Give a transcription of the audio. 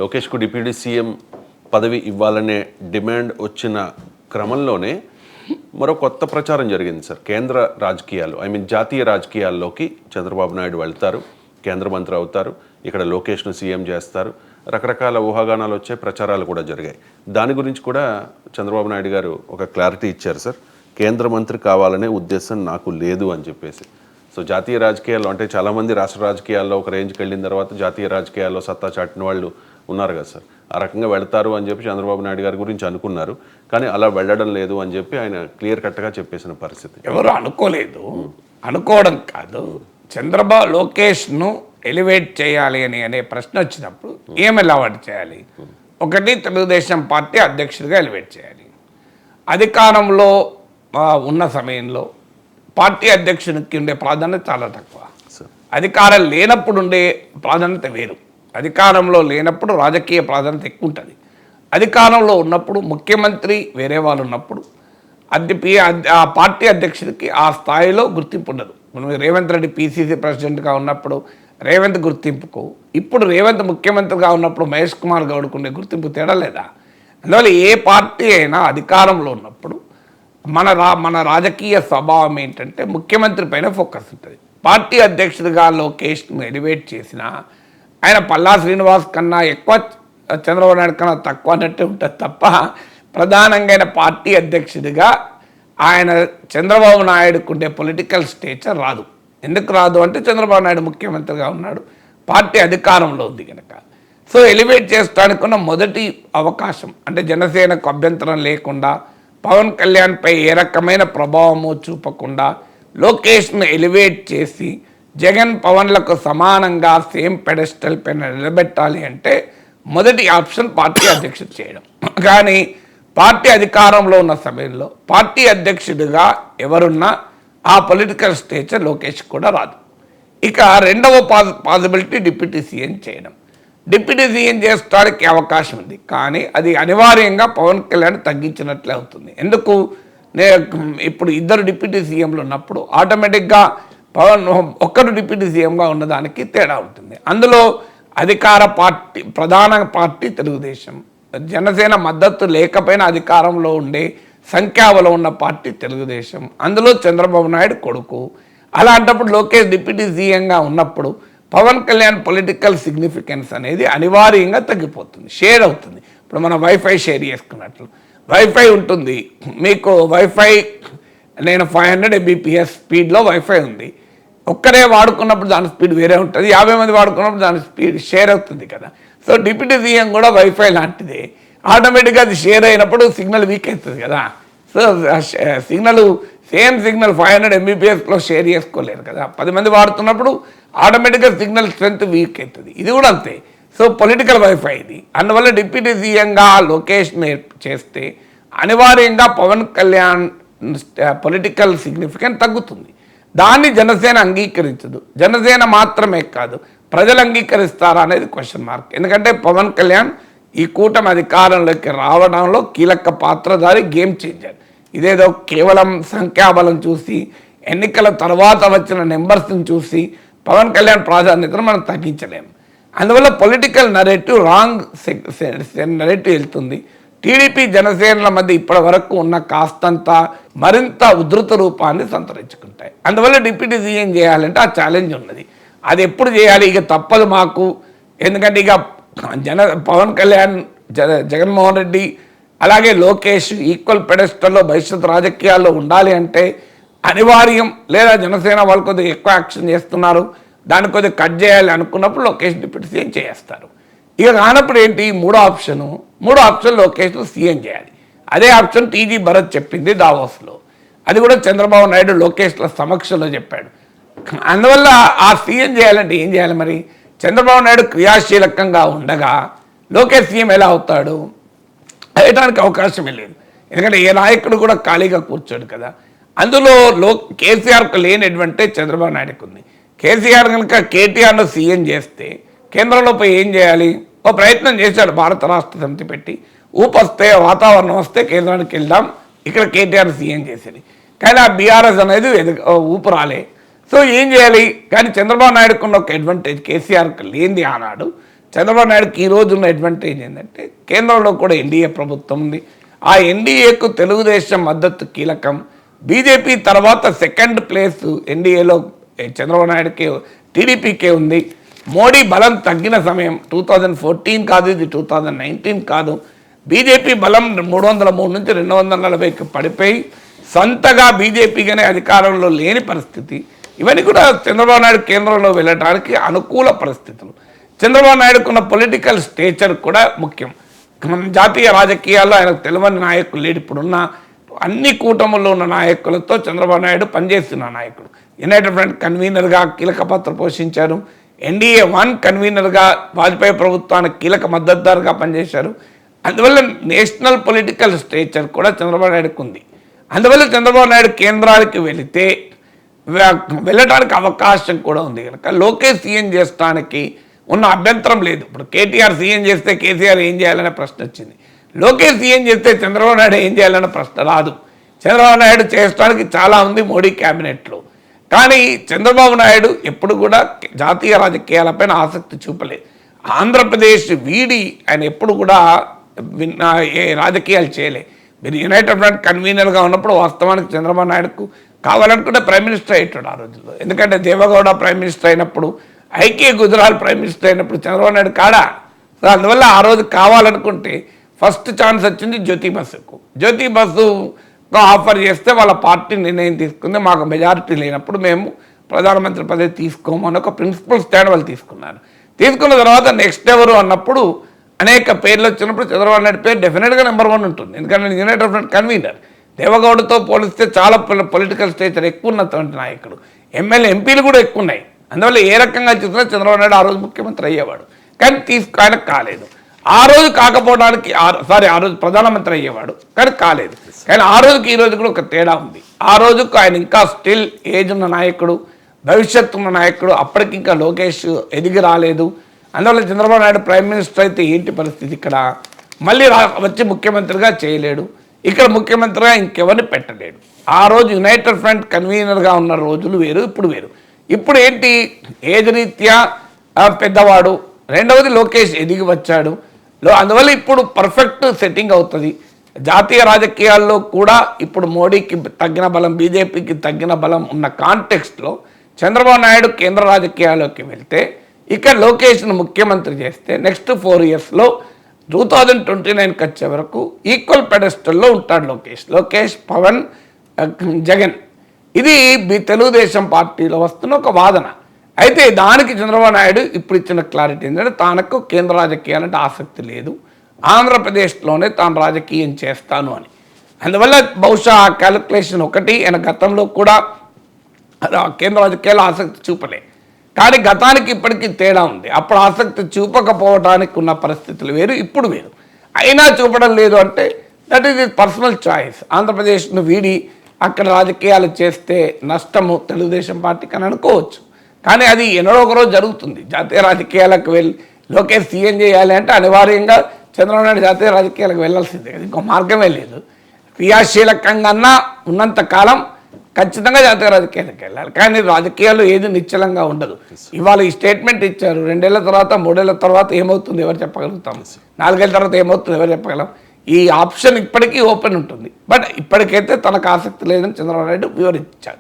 లోకేష్కు deputy CM పదవి ఇవ్వాలనే demand వచ్చిన క్రమంలోనే మరో కొత్త ప్రచారం జరిగింది సార్. కేంద్ర రాజకీయాలు జాతీయ రాజకీయాల్లోకి చంద్రబాబు నాయుడు వెళ్తారు, కేంద్ర మంత్రి అవుతారు, ఇక్కడ లోకేష్ను సీఎం చేస్తారు, రకరకాల ఊహాగానాలు వచ్చే ప్రచారాలు కూడా జరిగాయి. దాని గురించి కూడా చంద్రబాబు నాయుడు గారు ఒక క్లారిటీ ఇచ్చారు సార్. కేంద్ర మంత్రి కావాలనే ఉద్దేశం నాకు లేదు అని చెప్పేసి. సో జాతీయ రాజకీయాల్లో అంటే చాలామంది రాష్ట్ర రాజకీయాల్లో ఒక రేంజ్కి వెళ్ళిన తర్వాత జాతీయ రాజకీయాల్లో సత్తా చాటిన వాళ్ళు ఉన్నారు కదా సార్. ఆ రకంగా వెళ్తారు అని చెప్పి చంద్రబాబు నాయుడు గారి గురించి అనుకున్నారు, కానీ అలా వెళ్ళడం లేదు అని చెప్పి ఆయన క్లియర్ కట్గా చెప్పేసిన పరిస్థితి. ఎవరు అనుకోలేదు, అనుకోవడం కాదు. చంద్రబాబు లోకేష్ను ఎలివేట్ చేయాలి అనే ప్రశ్న వచ్చినప్పుడు ఏం ఎలివేట్ చేయాలి? ఒకటి, తెలుగుదేశం పార్టీ అధ్యక్షుడిగా ఎలివేట్ చేయాలి. అధికారంలో ఉన్న సమయంలో పార్టీ అధ్యక్షునికి ఉండే ప్రాధాన్యత చాలా తక్కువ. అధికారం లేనప్పుడు ఉండే ప్రాధాన్యత వేరు. అధికారంలో లేనప్పుడు రాజకీయ ప్రాధాన్యత ఎక్కువ ఉంటుంది. అధికారంలో ఉన్నప్పుడు ముఖ్యమంత్రి వేరే వాళ్ళు ఉన్నప్పుడు ఆ పార్టీ అధ్యక్షుడికి ఆ స్థాయిలో గుర్తింపు ఉండదు. మనం రేవంత్ రెడ్డి పీసీసీ ప్రెసిడెంట్గా ఉన్నప్పుడు రేవంత్ గుర్తింపుకు, ఇప్పుడు రేవంత్ ముఖ్యమంత్రిగా ఉన్నప్పుడు మహేష్ కుమార్ గౌడ్కు ఉండే గుర్తింపు తేడా లేదా? అందువల్ల ఏ పార్టీ అయినా అధికారంలో ఉన్నప్పుడు మన రాజకీయ స్వభావం ఏంటంటే ముఖ్యమంత్రి పైన ఫోకస్ ఉంటుంది. పార్టీ అధ్యక్షుడిగా లోకేష్ను ఎలివేట్ చేసిన ఆయన పల్లా శ్రీనివాస్ కన్నా ఎక్కువ, చంద్రబాబు నాయుడు కన్నా తక్కువ అన్నట్టే ఉంటుంది తప్ప ప్రధానంగా ఆయన పార్టీ అధ్యక్షుడిగా ఆయన చంద్రబాబు నాయుడుకు ఉండే పొలిటికల్ స్టేచర్ రాదు. ఎందుకు రాదు అంటే చంద్రబాబు నాయుడు ముఖ్యమంత్రిగా ఉన్నాడు, పార్టీ అధికారంలో ఉంది కనుక. సో ఎలివేట్ చేస్తానికి ఉన్న మొదటి అవకాశం అంటే జనసేనకు అభ్యంతరం లేకుండా, పవన్ కళ్యాణ్పై ఏ రకమైన ప్రభావము చూపకుండా లోకేష్ను ఎలివేట్ చేసి జగన్ పవన్లకు సమానంగా సేమ్ పెడెస్టల్ పైన నిలబెట్టాలి అంటే మొదటి ఆప్షన్ పార్టీ అధ్యక్షుడు చేయడం. కానీ పార్టీ అధికారంలో ఉన్న సమయంలో పార్టీ అధ్యక్షుడిగా ఎవరున్నా ఆ పొలిటికల్ స్టేచర్ లోకేష్ కూడా రాదు. ఇక రెండవ పాసిబిలిటీ డిప్యూటీ సీఎం చేయడం. డిప్యూటీ సీఎం చేసుకోవడానికి అవకాశం ఉంది, కానీ అది అనివార్యంగా పవన్ కళ్యాణ్ తగ్గించినట్లే అవుతుంది. ఎందుకు? ఇప్పుడు ఇద్దరు డిప్యూటీ సీఎంలు ఉన్నప్పుడు ఆటోమేటిక్గా పవన్ ఒక్కరు డిప్యూటీ సీఎంగా ఉన్నదానికి తేడా ఉంటుంది. అందులో అధికార పార్టీ, ప్రధాన పార్టీ తెలుగుదేశం, జనసేన మద్దతు లేకపోయినా అధికారంలో ఉండే సంఖ్యాబలం ఉన్న పార్టీ తెలుగుదేశం, అందులో చంద్రబాబు నాయుడు కొడుకు. అలాంటప్పుడు లోకేష్ డిప్యూటీ సీఎంగా ఉన్నప్పుడు పవన్ కళ్యాణ్ పొలిటికల్ సిగ్నిఫికెన్స్ అనేది అనివార్యంగా తగ్గిపోతుంది, షేర్ అవుతుంది. ఇప్పుడు మనం వైఫై షేర్ చేసుకున్నట్లు వైఫై ఉంటుంది. మీకు వైఫై నేను 500 Mbps స్పీడ్లో వైఫై ఉంది. ఒక్కరే వాడుకున్నప్పుడు దాని స్పీడ్ వేరే ఉంటుంది, 50 మంది వాడుకున్నప్పుడు దాని స్పీడ్ షేర్ అవుతుంది కదా. సో డిప్యూటీ సీఎం కూడా వైఫై లాంటిదే. ఆటోమేటిక్గా అది షేర్ అయినప్పుడు సిగ్నల్ వీక్ అవుతుంది కదా. సో సేమ్ సిగ్నల్ 500 Mbpsలో షేర్ చేసుకోలేరు కదా. 10 మంది వాడుతున్నప్పుడు ఆటోమేటిక్గా సిగ్నల్ స్ట్రెంత్ వీక్ అవుతుంది. ఇది కూడా అంతే. సో పొలిటికల్ వైఫై ఇది. అందువల్ల డిప్యూటీ సీఎంగా లోకేష్ని చేస్తే అనివార్యంగా పవన్ కళ్యాణ్ పొలిటికల్ సిగ్నిఫికెన్స్ తగ్గుతుంది. దాన్ని జనసేన అంగీకరించదు. జనసేన మాత్రమే కాదు, ప్రజలు అంగీకరిస్తారా అనేది క్వశ్చన్ మార్క్. ఎందుకంటే పవన్ కళ్యాణ్ ఈ కూటమి అధికారంలోకి రావడంలో కీలక పాత్రధారి, గేమ్ చేంజర్. ఇదేదో కేవలం సంఖ్యాబలం చూసి, ఎన్నికల తర్వాత వచ్చిన నెంబర్స్ని చూసి పవన్ కళ్యాణ్ ప్రాధాన్యతను మనం తగ్గించలేము. అందువల్ల పొలిటికల్ నరేటివ్ రాంగ్ నరేటివ్ వెళ్తుంది. టీడీపీ జనసేనల మధ్య ఇప్పటి వరకు ఉన్న కాస్తంత మరింత ఉధృత రూపాన్ని సంతరించుకుంటాయి. అందువల్ల డిప్యూటీ సీఎం చేయాలంటే ఆ ఛాలెంజ్ ఉన్నది. అది ఎప్పుడు చేయాలి? ఇక తప్పదు మాకు. ఎందుకంటే ఇక పవన్ కళ్యాణ్, జగన్మోహన్ రెడ్డి అలాగే లోకేష్ ఈక్వల్ పెడెస్టల్లో భవిష్యత్ రాజకీయాల్లో ఉండాలి అంటే అనివార్యం. లేదా జనసేన వాళ్ళు కొద్దిగా ఎక్కువ యాక్షన్ చేస్తున్నారు, దాన్ని కొద్దిగా కట్ చేయాలి అనుకున్నప్పుడు లోకేష్ డిప్యూటీ సీఎం చేస్తారు. ఇక కానప్పుడు ఏంటి? మూడో ఆప్షన్ లోకేష్ను సీఎం చేయాలి. అదే ఆప్షన్ టీజీ భరత్ చెప్పింది దావోస్లో. అది కూడా చంద్రబాబు నాయుడు లోకేష్ల సమక్షంలో చెప్పాడు. అందువల్ల ఆ సీఎం చేయాలంటే ఏం చేయాలి మరి? చంద్రబాబు నాయుడు క్రియాశీలకంగా ఉండగా లోకేష్ సీఎం ఎలా అవుతాడు? అయ్యడానికి అవకాశమే లేదు. ఎందుకంటే ఏ నాయకుడు కూడా ఖాళీగా కూర్చోడు కదా. అందులో కేసీఆర్కు లేని అడ్వాంటేజ్ చంద్రబాబు నాయుడుకు ఉంది. కేసీఆర్ కనుక కేటీఆర్ను సీఎం చేస్తే కేంద్రంలో పోయి ఏం చేయాలి? ఓ ప్రయత్నం చేశాడు, భారత రాష్ట్ర సమితి పెట్టి ఊపొస్తే, వాతావరణం వస్తే కేంద్రానికి వెళ్దాం, ఇక్కడ కేటీఆర్ సీఎం చేసేది. కానీ ఆ బీఆర్ఎస్ అనేది ఊపు రాలే. సో ఏం చేయాలి? కానీ చంద్రబాబు నాయుడుకున్న ఒక అడ్వాంటేజ్ కేసీఆర్కి లేనిది ఆనాడు చంద్రబాబు నాయుడుకి ఈ రోజు ఉన్న అడ్వాంటేజ్ ఏంటంటే కేంద్రంలో కూడా ఎన్డీఏ ప్రభుత్వం ఉంది. ఆ ఎన్డీఏకు తెలుగుదేశం మద్దతు కీలకం. బీజేపీ తర్వాత సెకండ్ ప్లేస్ ఎన్డీఏలో చంద్రబాబు నాయుడుకి టీడీపీకే ఉంది. మోడీ బలం తగ్గిన సమయం 2014 కాదు, ఇది 2019 కాదు. బీజేపీ బలం 303 నుంచి 240కి పడిపోయి సొంతగా బీజేపీగానే అధికారంలో లేని పరిస్థితి. ఇవన్నీ కూడా చంద్రబాబు నాయుడు కేంద్రంలో వెళ్ళడానికి అనుకూల పరిస్థితులు. చంద్రబాబు నాయుడుకున్న పొలిటికల్ స్టేచర్ కూడా ముఖ్యం. మన జాతీయ రాజకీయాల్లో ఆయనకు తెలియని నాయకులు లేడు. ఇప్పుడున్న అన్ని కూటముల్లో ఉన్న నాయకులతో చంద్రబాబు నాయుడు పనిచేస్తున్న నాయకుడు. యునైటెడ్ ఫ్రంట్ కన్వీనర్గా కీలక పాత్ర పోషించారు. ఎన్డీఏ 1 కన్వీనర్గా వాజ్పేయి ప్రభుత్వానికి కీలక మద్దతుదారుగా పనిచేశారు. అందువల్ల నేషనల్ పొలిటికల్ స్టేచర్ కూడా చంద్రబాబు నాయుడుకు ఉంది. అందువల్ల చంద్రబాబు నాయుడు కేంద్రానికి వెళితే వెళ్ళడానికి అవకాశం కూడా ఉంది కనుక లోకేష్ సీఎం చేస్తానికి ఉన్న అభ్యంతరం లేదు. ఇప్పుడు కేటీఆర్ సీఎం చేస్తే కేసీఆర్ ఏం చేయాలనే ప్రశ్న వచ్చింది. లోకేష్ సీఎం చేస్తే చంద్రబాబు నాయుడు ఏం చేయాలనే ప్రశ్న రాదు. చంద్రబాబు నాయుడు చేయడానికి చాలా ఉంది మోడీ క్యాబినెట్లో. కానీ చంద్రబాబు నాయుడు ఎప్పుడు కూడా జాతీయ రాజకీయాలపైన ఆసక్తి చూపలేదు. ఆంధ్రప్రదేశ్ వీడి ఆయన ఎప్పుడు కూడా ఏ రాజకీయాలు చేయలే. మీరు యునైటెడ్ ఫ్రంట్ కన్వీనర్గా ఉన్నప్పుడు వాస్తవానికి చంద్రబాబు నాయుడుకు కావాలనుకుంటే ప్రైమ్ మినిస్టర్ అయ్యాడు ఆ రోజుల్లో. ఎందుకంటే దేవగౌడ ప్రైమ్ మినిస్టర్ అయినప్పుడు, ఐకే గుజరాల్ ప్రైమ్ మినిస్టర్ అయినప్పుడు చంద్రబాబు నాయుడు కాడా. సో అందువల్ల ఆ రోజు కావాలనుకుంటే ఫస్ట్ ఛాన్స్ వచ్చింది జ్యోతి బస్సుకు. జ్యోతి బస్సు ఆఫర్ చేస్తే వాళ్ళ పార్టీ నిర్ణయం తీసుకుంది, మాకు మెజారిటీ లేనప్పుడు మేము ప్రధానమంత్రి పదవి తీసుకోము అని ఒక ప్రిన్సిపల్ స్టాండ్ వాళ్ళు తీసుకున్నారు. తీసుకున్న తర్వాత నెక్స్ట్ ఎవరు అన్నప్పుడు అనేక పేర్లు వచ్చినప్పుడు చంద్రబాబు నాయుడు పేరు డెఫినెట్గా నెంబర్ 1 ఉంటుంది. ఎందుకంటే యునైటెడ్ ఫ్రంట్ కన్వీనర్ దేవగౌడతో పోలిస్తే చాలా పొలిటికల్ స్టేచర్ ఎక్కువ ఉన్నటువంటి నాయకుడు. ఎమ్మెల్యే ఎంపీలు కూడా ఎక్కువ ఉన్నాయి. అందువల్ల ఏ రకంగా చూసినా చంద్రబాబు నాయుడు ఆ రోజు ముఖ్యమంత్రి అయ్యేవాడు. కానీ ఆయనకు కాలేదు. ఆ రోజు కాకపోవడానికి ఆ రోజు ప్రధానమంత్రి అయ్యేవాడు కానీ కాలేదు. కానీ ఆ రోజుకి ఈ రోజు కూడా ఒక తేడా ఉంది. ఆ రోజుకు ఆయన ఇంకా స్టిల్ ఏజ్ ఉన్న నాయకుడు, భవిష్యత్తు ఉన్న నాయకుడు. అప్పటికి ఇంకా లోకేష్ ఎదిగి రాలేదు. అందువల్ల చంద్రబాబు నాయుడు ప్రైమ్ మినిస్టర్ అయితే ఏంటి పరిస్థితి, ఇక్కడ మళ్ళీ వచ్చి ముఖ్యమంత్రిగా చేయలేడు, ఇక్కడ ముఖ్యమంత్రిగా ఇంకెవరిని పెట్టలేడు. ఆ రోజు యునైటెడ్ ఫ్రంట్ కన్వీనర్గా ఉన్న రోజులు వేరు, ఇప్పుడు వేరు. ఇప్పుడు ఏంటి, ఏజ్ రీత్యా పెద్దవాడు, రెండవది లోకేష్ ఎదిగి వచ్చాడు. అందువల్ల ఇప్పుడు పర్ఫెక్ట్ సెట్టింగ్ అవుతుంది. జాతీయ రాజకీయాల్లో కూడా ఇప్పుడు మోడీకి తగ్గిన బలం, బీజేపీకి తగ్గిన బలం ఉన్న కాంటెక్స్ట్లో చంద్రబాబు నాయుడు కేంద్ర రాజకీయాల్లోకి వెళ్తే, ఇక్కడ లోకేష్ను ముఖ్యమంత్రి చేస్తే నెక్స్ట్ 4 ఇయర్స్లో 2029కి వచ్చే వరకు ఈక్వల్ పెడెస్టల్లో ఉంటాడు లోకేష్, పవన్, జగన్. ఇది తెలుగుదేశం పార్టీలో వస్తున్న ఒక వాదన. అయితే దానికి చంద్రబాబు నాయుడు ఇప్పుడు ఇచ్చిన క్లారిటీ ఏంటంటే తనకు కేంద్ర రాజకీయాలంటే ఆసక్తి లేదు, ఆంధ్రప్రదేశ్లోనే తాను రాజకీయం చేస్తాను అని. అందువల్ల బహుశా ఆ క్యాలిక్యులేషన్ ఒకటి. ఆయన గతంలో కూడా కేంద్ర రాజకీయాల్లో ఆసక్తి చూపలే. కానీ గతానికి ఇప్పటికీ తేడా ఉంది. అప్పుడు ఆసక్తి చూపకపోవడానికి ఉన్న పరిస్థితులు వేరు, ఇప్పుడు వేరు. అయినా చూపడం లేదు అంటే that is is personal choice. ఆంధ్రప్రదేశ్ను వీడి అక్కడ రాజకీయాలు చేస్తే నష్టము తెలుగుదేశం పార్టీకి అని అనుకోవచ్చు. కానీ అది ఎన్నడో ఒకరోజు జరుగుతుంది. జాతీయ రాజకీయాలకు వెళ్ళి లోకేష్ సీఎం చేయాలి అంటే అనివార్యంగా చంద్రబాబు నాయుడు జాతీయ రాజకీయాలకు వెళ్ళాల్సిందే, ఇంకో మార్గమే లేదు. క్రియాశీలకంగా ఉన్నంత కాలం ఖచ్చితంగా జాతీయ రాజకీయాలకు వెళ్ళాలి. కానీ రాజకీయాలు ఏది నిశ్చలంగా ఉండదు. ఇవాళ ఈ స్టేట్మెంట్ ఇచ్చారు, 2 ఏళ్ల తర్వాత 3 ఏళ్ల తర్వాత ఏమవుతుంది ఎవరు చెప్పగలుగుతాం, 4 ఏళ్ల తర్వాత ఏమవుతుంది ఎవరు చెప్పగలం. ఈ ఆప్షన్ ఇప్పటికీ ఓపెన్ ఉంటుంది. బట్ ఇప్పటికైతే తనకు ఆసక్తి లేదని చంద్రబాబు నాయుడు వివరించారు.